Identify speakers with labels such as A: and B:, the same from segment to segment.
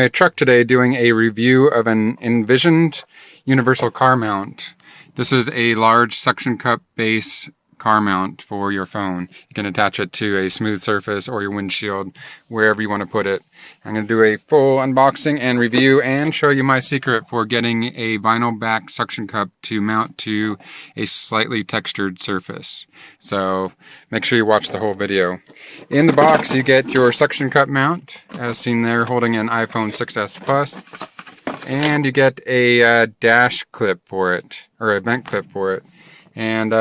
A: my truck today doing a review of an Envisioned universal car mount. This is a large suction cup base car mount for your phone. You can attach it to a smooth surface or your windshield, wherever you want to put it. I'm going to do a full unboxing and review and show you my secret for getting a vinyl back suction cup to mount to a slightly textured surface. So make sure you watch the whole video. In the box you get your suction cup mount, as seen there, holding an iPhone 6s Plus. And you get a dash clip for it, or a vent clip for it. And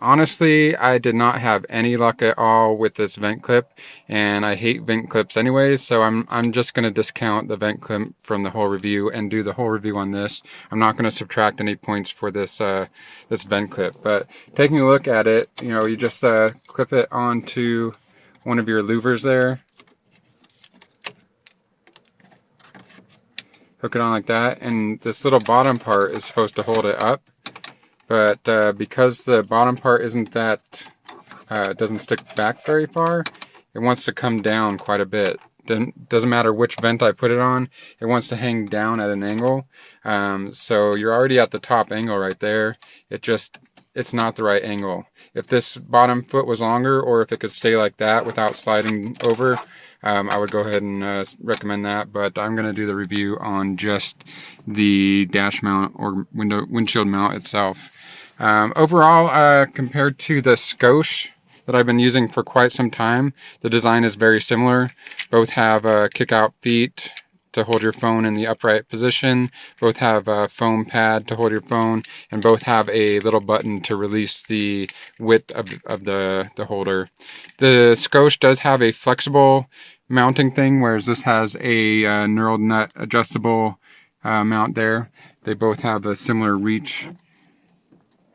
A: honestly, I did not have any luck at all with this vent clip, and I hate vent clips anyways, so I'm just going to discount the vent clip from the whole review and do the whole review on this. I'm not going to subtract any points for this this vent clip, but taking a look at it, you know, you just clip it onto one of your louvers there. Hook it on like that, and this little bottom part is supposed to hold it up. But because the bottom part isn't that, doesn't stick back very far, it wants to come down quite a bit. Doesn't matter which vent I put it on, it wants to hang down at an angle. So you're already at the top angle right there. It's not the right angle. If this bottom foot was longer, or if it could stay like that without sliding over, I would go ahead and recommend that, but I'm going to do the review on just the dash mount or windshield mount itself. Overall, compared to the Scoche that I've been using for quite some time, the design is very similar. Both have kick-out feet to hold your phone in the upright position, both have a foam pad to hold your phone, and both have a little button to release the width of the holder. The Scoche does have a flexible mounting thing, whereas this has a knurled nut adjustable mount there. They both have a similar reach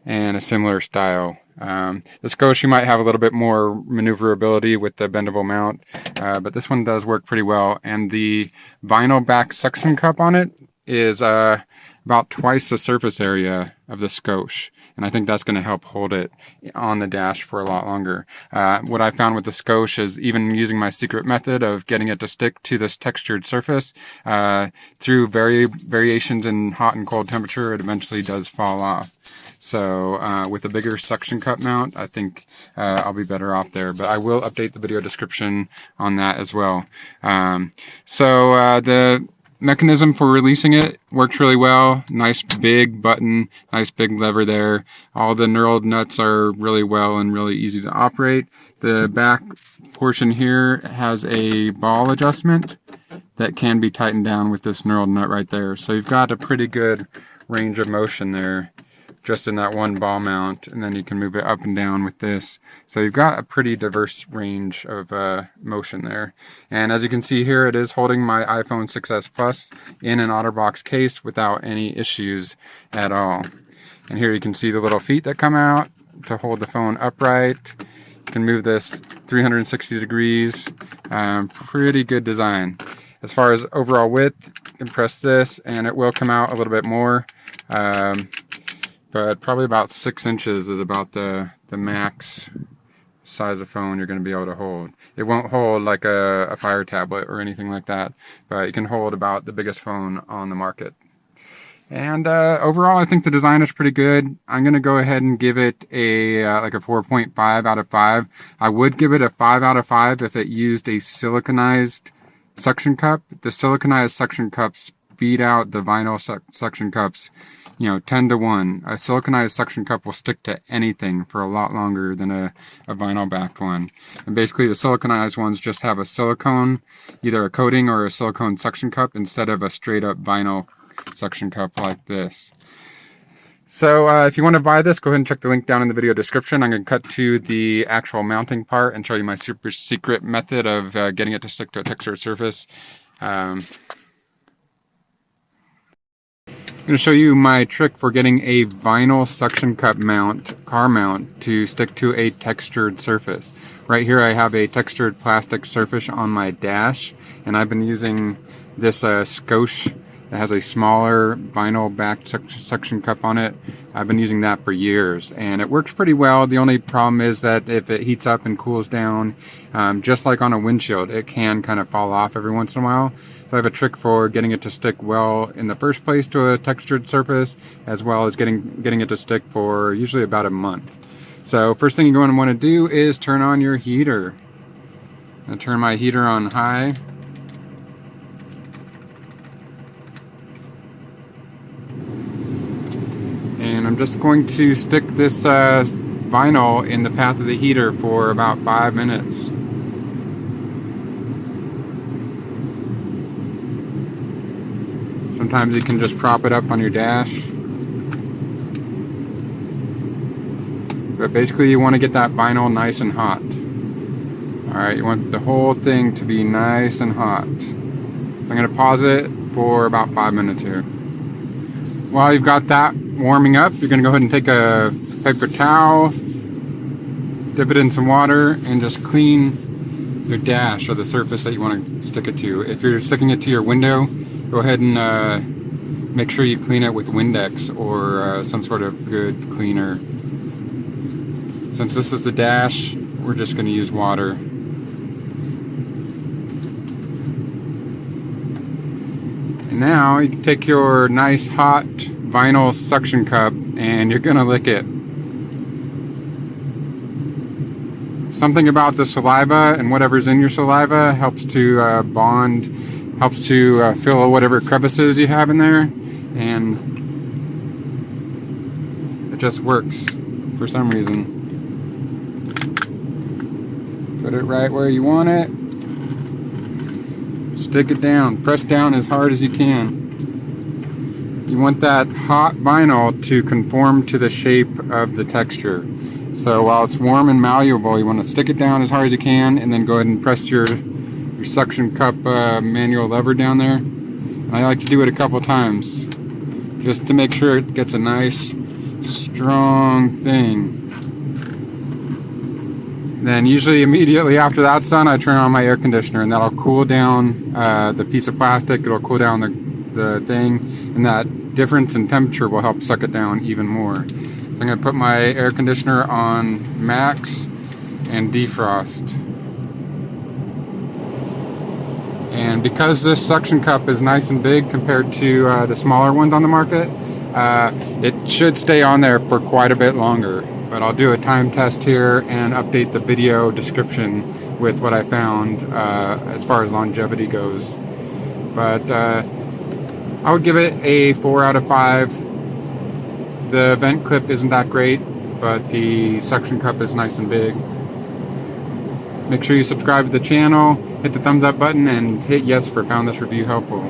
A: and a similar style. The Scoche might have a little bit more maneuverability with the bendable mount, but this one does work pretty well. And the vinyl back suction cup on it is about twice the surface area of the Scoche, and I think that's going to help hold it on the dash for a lot longer. What I found with the Scoche is, even using my secret method of getting it to stick to this textured surface, through variations in hot and cold temperature, it eventually does fall off. So with a bigger suction cup mount, I think I'll be better off there, but I will update the video description on that as well. The mechanism for releasing it works really well. Nice big button, nice big lever there. All the knurled nuts are really well and really easy to operate. The back portion here has a ball adjustment that can be tightened down with this knurled nut right there. So you've got a pretty good range of motion there, just in that one ball mount, and then you can move it up and down with this. So you've got a pretty diverse range of motion there. And as you can see here, it is holding my iPhone 6s Plus in an OtterBox case without any issues at all. And here you can see the little feet that come out to hold the phone upright. You can move this 360 degrees. Pretty good design. As far as overall width, you can press this and it will come out a little bit more. But probably about 6 inches is about the max size of phone you're going to be able to hold. It won't hold like a Fire tablet or anything like that, but it can hold about the biggest phone on the market. And overall, I think the design is pretty good. I'm going to go ahead and give it a like a 4.5 out of 5. I would give it a 5 out of 5 if it used a siliconized suction cup. The siliconized suction cups beat out the vinyl suction cups, 10 to 1. A siliconized suction cup will stick to anything for a lot longer than a vinyl backed one. And basically the siliconized ones just have a silicone, either a coating or a silicone suction cup, instead of a straight up vinyl suction cup like this. So if you want to buy this, go ahead and check the link down in the video description. I'm going to cut to the actual mounting part and show you my super secret method of getting it to stick to a textured surface. I'm going to show you my trick for getting a vinyl suction cup mount, car mount, to stick to a textured surface. Right here I have a textured plastic surface on my dash, and I've been using this Scoche that has a smaller vinyl back suction cup on it. I've been using that for years, and it works pretty well. The only problem is that if it heats up and cools down, just like on a windshield, it can kind of fall off every once in a while. So I have a trick for getting it to stick well in the first place to a textured surface, as well as getting it to stick for usually about a month. So first thing you're going to want to do is turn on your heater. I'm going to turn my heater on high. And I'm just going to stick this vinyl in the path of the heater for about 5 minutes. Sometimes you can just prop it up on your dash. But basically you want to get that vinyl nice and hot. Alright, you want the whole thing to be nice and hot. I'm going to pause it for about 5 minutes here. While you've got that warming up, you're going to go ahead and take a paper towel, dip it in some water, and just clean your dash or the surface that you want to stick it to. If you're sticking it to your window, go ahead and make sure you clean it with Windex or some sort of good cleaner. Since this is the dash, we're just going to use water. And now you can take your nice hot vinyl suction cup and you're going to lick it. Something about the saliva and whatever's in your saliva helps to bond, helps to fill whatever crevices you have in there, and it just works for some reason. Put it right where you want it. Stick it down. Press down as hard as you can. You want that hot vinyl to conform to the shape of the texture. So while it's warm and malleable, you want to stick it down as hard as you can, and then go ahead and press your suction cup manual lever down there. And I like to do it a couple times, just to make sure it gets a nice, strong thing. Then usually immediately after that's done, I turn on my air conditioner, and that'll cool down the piece of plastic. It'll cool down the thing, and that difference in temperature will help suck it down even more. So I'm going to put my air conditioner on max and defrost. And because this suction cup is nice and big compared to the smaller ones on the market, it should stay on there for quite a bit longer. But I'll do a time test here and update the video description with what I found as far as longevity goes. But I would give it a 4 out of 5. The vent clip isn't that great, but the suction cup is nice and big. Make sure you subscribe to the channel, hit the thumbs up button, and hit yes for found this review helpful.